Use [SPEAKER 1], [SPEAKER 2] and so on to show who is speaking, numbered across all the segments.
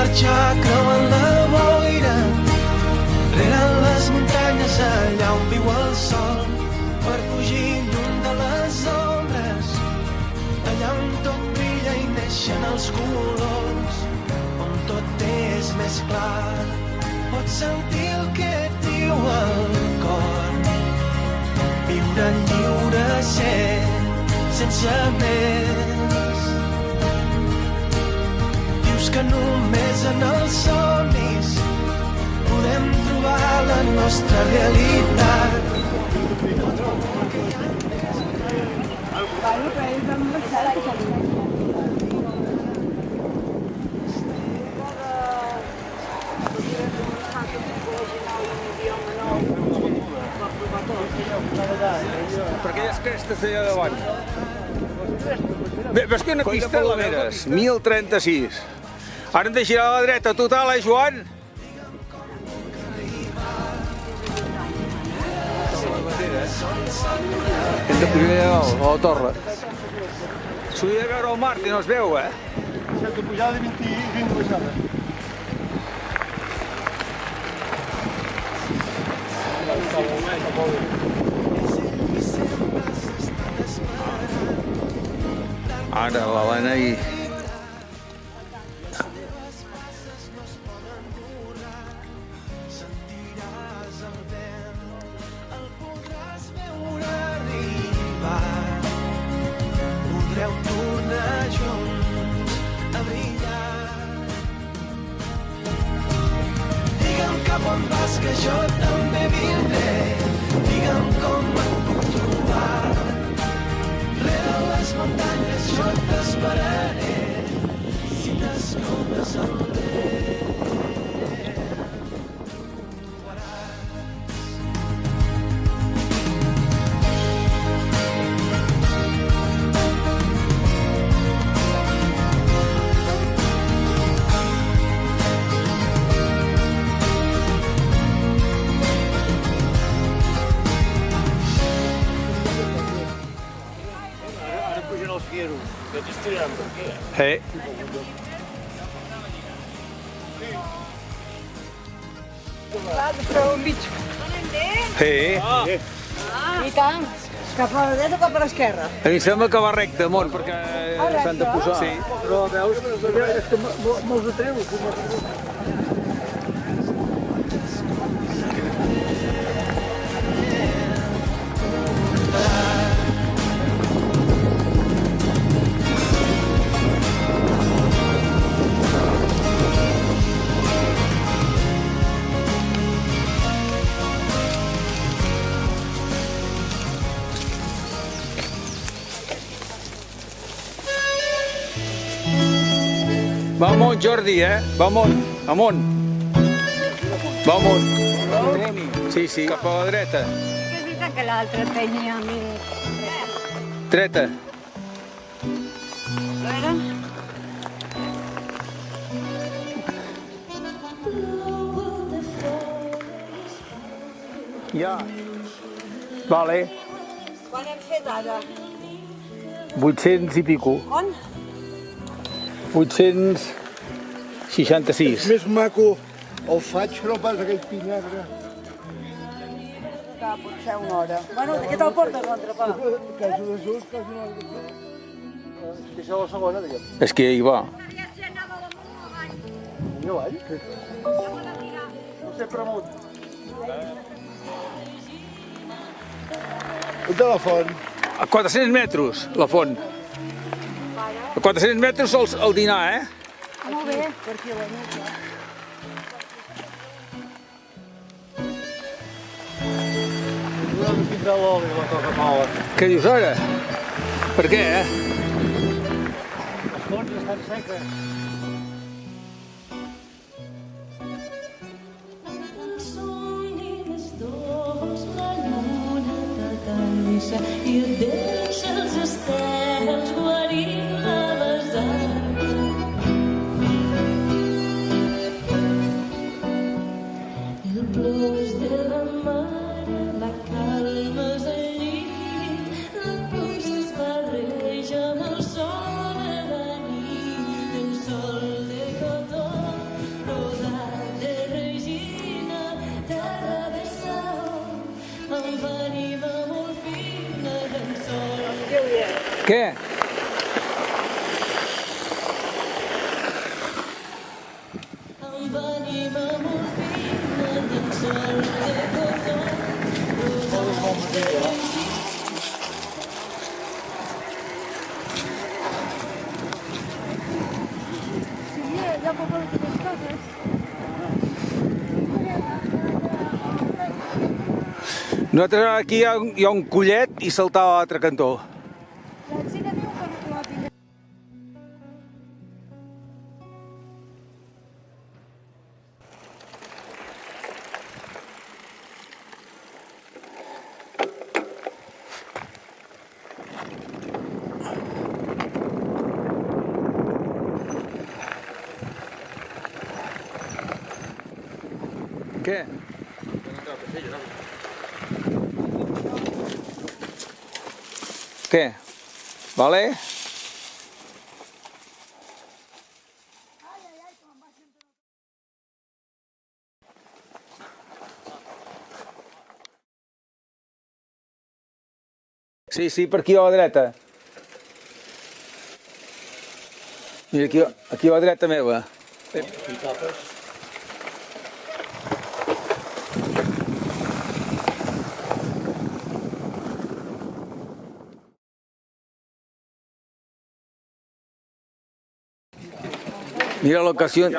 [SPEAKER 1] marxar creuant la boira, rere les muntanyes allà on viu el sol, per fugir lluny de les ombres, allà on tot brilla i neixen els colors, on tot és més clar. Pots sentir el que et diu el cor, viure lliure, ser sense més. Dius que només en els somnis podem trobar la nostra realitat.
[SPEAKER 2] Per aquelles crestes d'allà davant. Ves que una pista de Palomeres, 1036. Ara hem de girar a la dreta total, Joan? Hem de pujar allà dalt, a la torre. S'hauria de veure el mar i no es veu,
[SPEAKER 3] Certa pujada de 20 baixada.
[SPEAKER 2] Ara l'Helena i...
[SPEAKER 1] Podreu tornar junts a brillar. Digue'm cap on vas que jo també vindré. Digue'm com em puc trobar. Rere les muntanyes jo t'esperaré. Si t'escoltes el vent.
[SPEAKER 3] Que t'estirem, per què?
[SPEAKER 2] Sí. Sí.
[SPEAKER 4] I tant. Cap a la dreta o cap a l'esquerra?
[SPEAKER 2] A mi em sembla que va recte, Mont, perquè s'han de posar. Sí.
[SPEAKER 3] Però veus, és que me'ls atreu.
[SPEAKER 2] Va amunt, Jordi, Va amunt, amunt. Va amunt. Sí, sí. Cap a la dreta.
[SPEAKER 4] És veritat que l'altre tenia més...
[SPEAKER 2] Dreta.
[SPEAKER 4] A veure...
[SPEAKER 2] Ja. Vale.
[SPEAKER 4] Quan hem fet ara?
[SPEAKER 2] 800 i pico.
[SPEAKER 4] On?
[SPEAKER 2] 866.
[SPEAKER 3] Més maco el faig que no pas aquell pi negre.
[SPEAKER 4] Que potser una hora. Bueno, què te'l portes, l'entrepà?
[SPEAKER 3] Casa de Jesús, casa de Jesús. És que això és la segona, diguem.
[SPEAKER 2] És que hi va.
[SPEAKER 3] Jo vaig. No sé per amunt. Un telèfon.
[SPEAKER 2] A 400 metres, la font. A 400 metres el dinar,
[SPEAKER 4] Molt bé. Per aquí la nit,
[SPEAKER 3] No tindrà l'oli, la Coca-Cola.
[SPEAKER 2] Què dius ara? Per què,
[SPEAKER 3] Les fonts estan seques.
[SPEAKER 5] I et deixa els estels guarint la besada. El plors de la mare, la calma és al llit, la pluja es barreja amb el sol de la nit, el sol de cotó
[SPEAKER 4] Ja potem to wskazać.
[SPEAKER 2] Nosaltres aquí hi ha un collet i saltar a l'altre cantó.
[SPEAKER 4] La Xina diu que no la tinc.
[SPEAKER 2] Què? Què? Vale? Sí, sí, per aquí a la dreta. Mira, aquí a la dreta meva. Mira l'ocasió.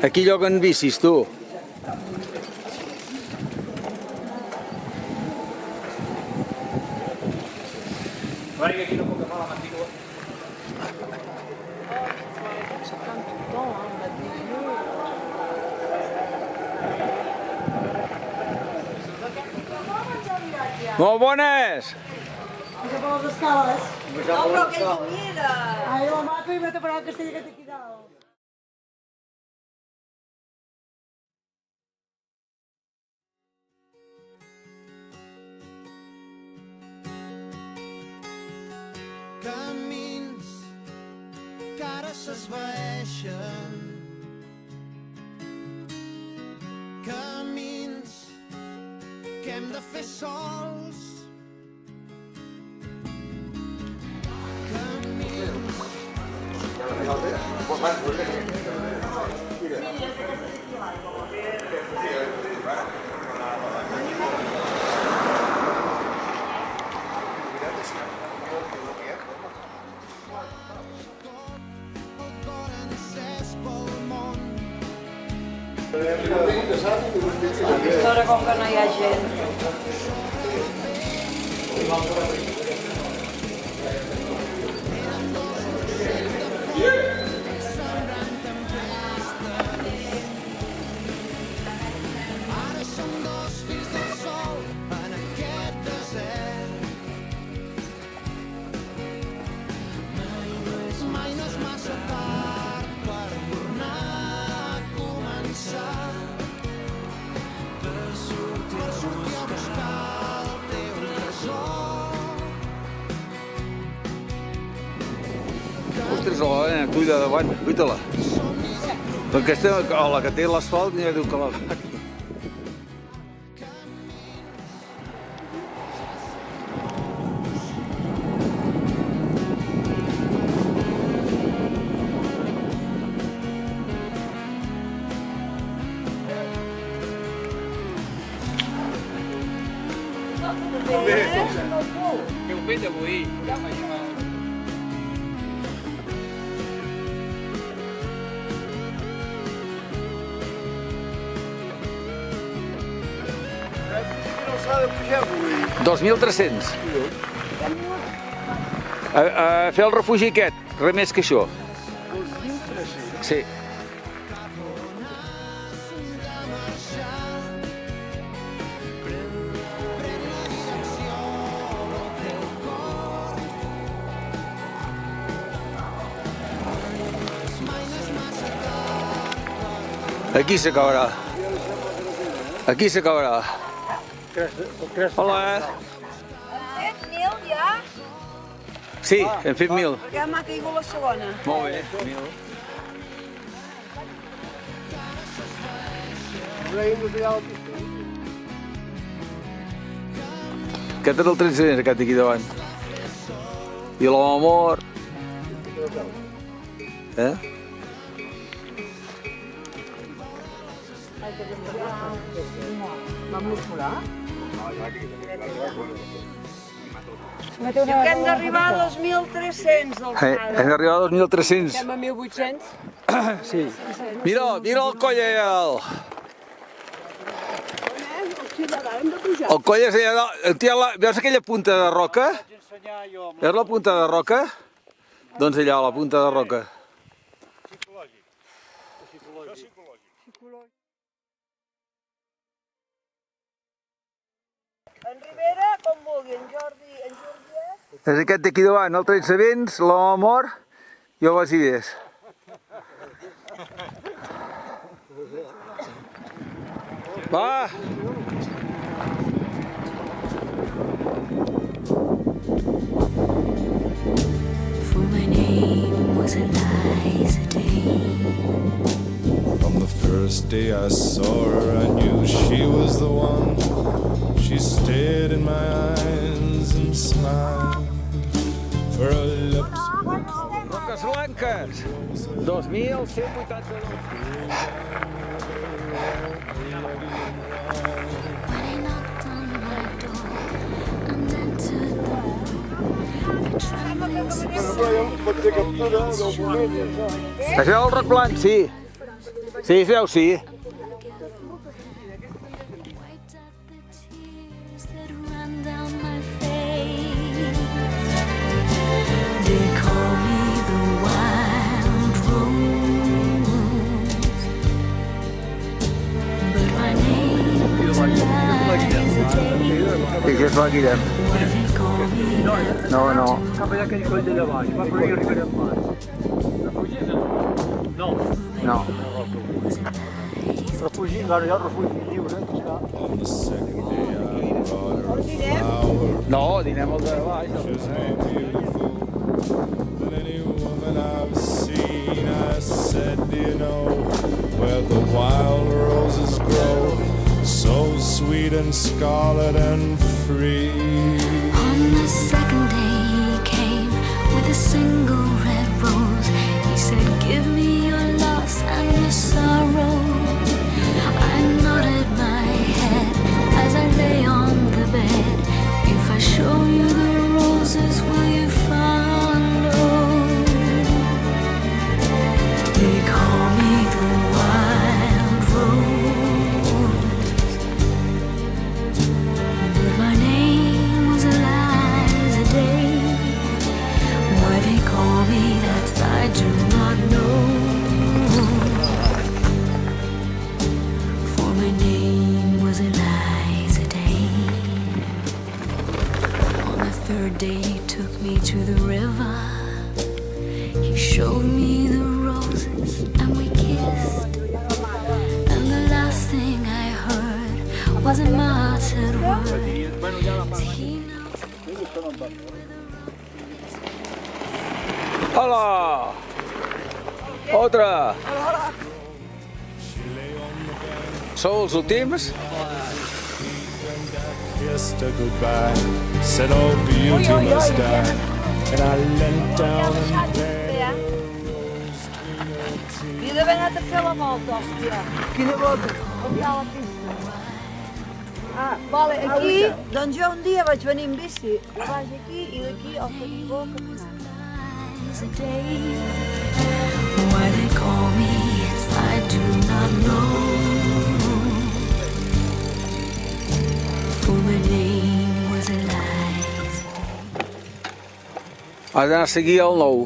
[SPEAKER 2] Aquí lloguen bicis, tu. Molt bones!
[SPEAKER 4] Puja per les escales.
[SPEAKER 6] No, però que hi mira.
[SPEAKER 4] Ai, la maca i vete a parar al castell que té aquí dalt.
[SPEAKER 1] Camins que ara s'esvaeixen, camins que hem de fer sols, camins... El cor encès pel món.
[SPEAKER 6] Aquesta hora com que no hi ha gent.
[SPEAKER 1] Ara som dos fills del sol en aquest desert. Mai no és massa tard per tornar a començar. Per sortir a buscar el teu tresor.
[SPEAKER 2] Ostres, a la nena, cuida davant, cuida-la. Aquesta, a la que té l'asfalt, ja diu que la... Què heu fet avui?
[SPEAKER 3] No s'ha de pujar avui.
[SPEAKER 2] 2.300. A fer el refugi aquest, res més que això.
[SPEAKER 3] 2.300.
[SPEAKER 2] Sí. Aquí s'acabarà. Aquí s'acabarà. Hola.
[SPEAKER 6] Hem fet 1.000 ja?
[SPEAKER 2] Sí, hem fet 1.000.
[SPEAKER 6] Perquè m'ha caigut la segona.
[SPEAKER 2] Molt bé, 1.000. Aquest és el 13, aquest aquí davant. I l'home mort.
[SPEAKER 4] Vam muscular?
[SPEAKER 6] Que hem d'arribar a 2.300 del pare.
[SPEAKER 2] Hem d'arribar a 2.300.
[SPEAKER 6] Estem a 1.800.
[SPEAKER 2] Sí. Mira el coll allà. El coll és allà dalt. Veus aquella punta de roca? Veus la punta de roca? Doncs allà, la punta de roca.
[SPEAKER 6] En Rivera, com vulgui, en Jordi,
[SPEAKER 2] És aquest d'aquí davant, el 13 vents, l'home mor i el Basides. Va!
[SPEAKER 5] For my name was Eliza Day.
[SPEAKER 7] From the first day I saw her, I knew she was the one. She stared in my eyes and smiled. For her lips
[SPEAKER 2] Roques Blanques, 2.182.
[SPEAKER 5] When I knocked on my door and entered the room, my trembling
[SPEAKER 2] Es veu el roc blanc, sí. Sí, es veu, sí.
[SPEAKER 5] wiped out the tears that ran down my face. They call me the wild rose, but my name is Eliza Day.
[SPEAKER 2] Sí, que és la Guillem.
[SPEAKER 5] Why they call me
[SPEAKER 2] No.
[SPEAKER 3] Cap allà aquell coll d'allà baix, va, però jo arribaré en baix.
[SPEAKER 2] No.
[SPEAKER 3] Refugi, ara hi ha el refugi lliure, que està.
[SPEAKER 7] on the second day I brought her a flower.
[SPEAKER 2] No, dinem el de baix.
[SPEAKER 7] She's more beautiful than any woman I've seen. I said, do you know where the wild roses grow? So sweet and scarlet and free.
[SPEAKER 5] On the second day he came with a single red rose. He said, give me your loss and your sorrow. I nodded my head as I lay on the bed. If I show you the roses, will you follow? They call me the wild rose, but my name was Eliza Day. Why they call me that I do not know. For my name was Eliza Day. On the third day he took me to the river. He showed me the roses and we kissed. And the last thing I heard was a muttered word. He knelt
[SPEAKER 2] Hola! Otra! Sou els últims?
[SPEAKER 7] Kissed her goodbye, said, oh, beauty must die. And I leant down and begged.
[SPEAKER 6] Havia d'haver anat a fer la volta, hòstia.
[SPEAKER 3] Quina volta?
[SPEAKER 6] On hi ha la pista? Vale, aquí, doncs jo un dia vaig venir amb bici, de baix aquí i d'aquí al Canigó caminant.
[SPEAKER 5] Eliza Day. Why they call me it, I do not know. For my name was Eliza.
[SPEAKER 2] Has d'anar a seguir el nou.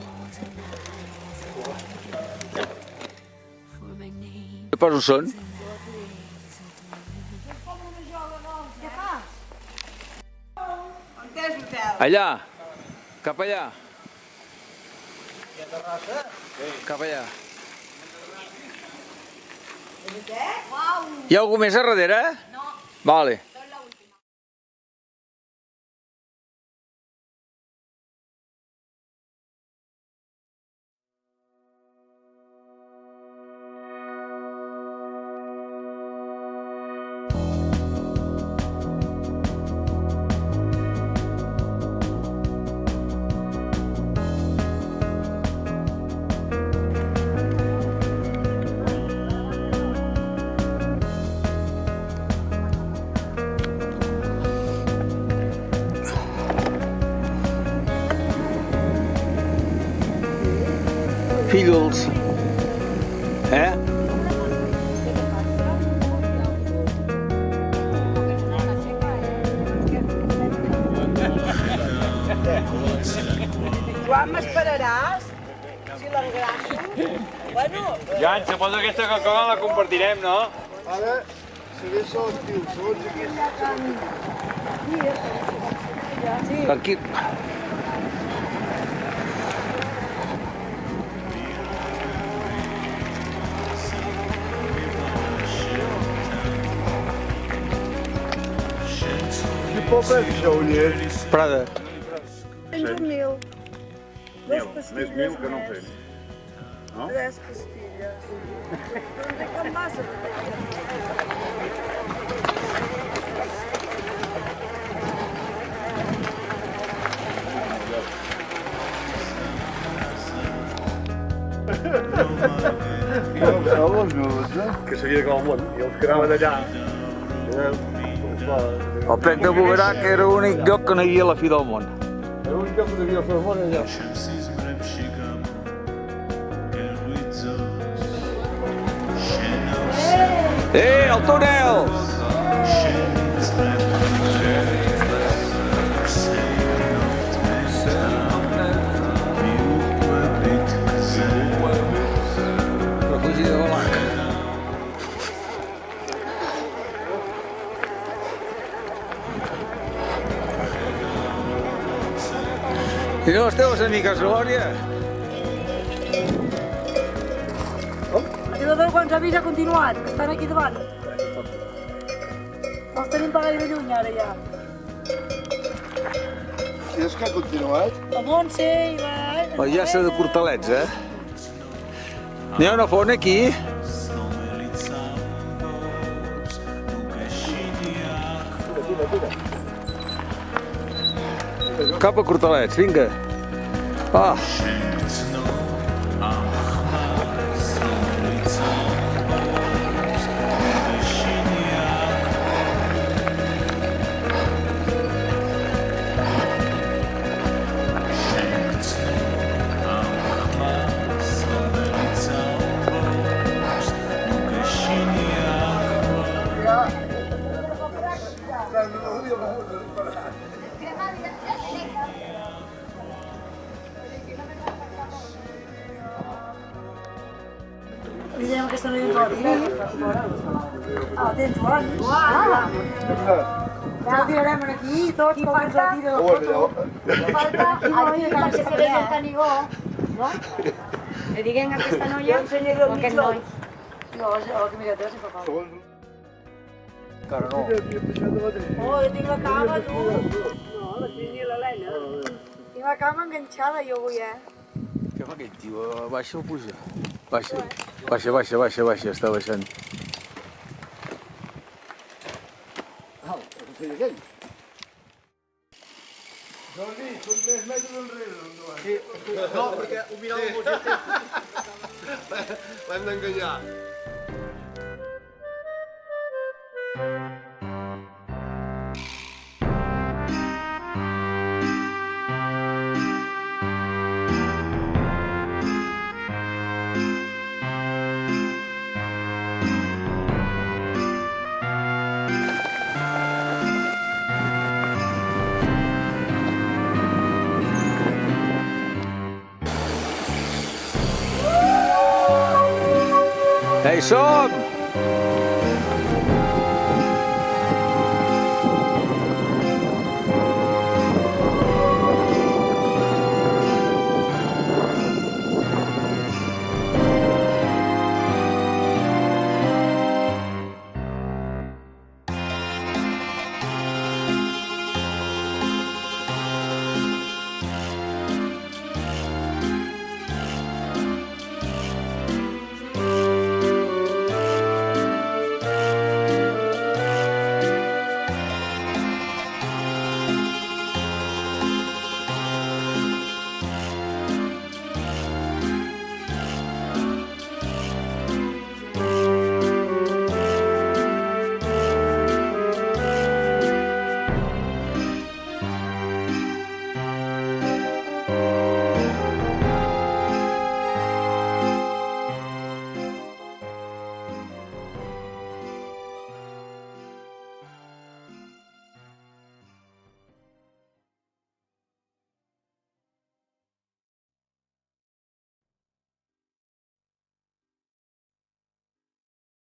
[SPEAKER 5] For my name
[SPEAKER 2] Per on són?
[SPEAKER 6] On és l'hotel?
[SPEAKER 2] Allà. Cap allà. Cap allà. Hi ha algú més a darrere? No. Vale. Eagles. Eh?
[SPEAKER 6] Joan, m'esperaràs? Si l'engrasso? Bueno,
[SPEAKER 3] Joan, suposo que aquesta Coca-Cola la compartirem, no?
[SPEAKER 8] Ara seré sol, tio, segons aquí.
[SPEAKER 2] Aquí.
[SPEAKER 8] Que poble és això, Uller?
[SPEAKER 2] Prada.
[SPEAKER 6] tens un mil. Dos
[SPEAKER 8] Més
[SPEAKER 6] pastilles
[SPEAKER 8] mil que no fem.
[SPEAKER 6] Tres pastilles. Doncs de com massa.
[SPEAKER 8] Que seria com el món, i els quedaven allà.
[SPEAKER 2] El Pec de Boverac era l'únic lloc que no hi havia a la fi del món.
[SPEAKER 8] Era l'únic lloc que devia fer el món allà.
[SPEAKER 2] El túnel! Refugi de Balac. I les teves amigues, Glòria?
[SPEAKER 4] Arriba a veure quants avis ha continuat, que estan aquí davant. Els tenim per gaire lluny ara ja.
[SPEAKER 8] Si és que ha continuat,
[SPEAKER 4] La Montse i la...
[SPEAKER 2] La llaça de Cortalets, eh? N'hi ha una font aquí? Cap a Cortalets, vinga. Ah.
[SPEAKER 4] Li dèiem aquesta noia que la tiri. Ah, tens, Joan. Ja la tirarem aquí i tot, com ens la tira la foto.
[SPEAKER 6] Falta aquí perquè se vegi el canigó, no? Le diguem a aquesta noia o a aquest noi.
[SPEAKER 4] No, a la camiseta si fa falta.
[SPEAKER 8] encara no.
[SPEAKER 6] Oh, jo tinc la cama, tu. No, la Trini i l'Helena. Tinc la cama enganxada jo avui,
[SPEAKER 2] Què fa aquest tio? Baixa o puja? Baixa. Baixa, està baixant.
[SPEAKER 8] Au, què feia aquell? Jordi, són 3 metres enrere, endavant. Sí. No, perquè ho mirava el motxet. L'hem d'enganyar.
[SPEAKER 2] Ja hi som!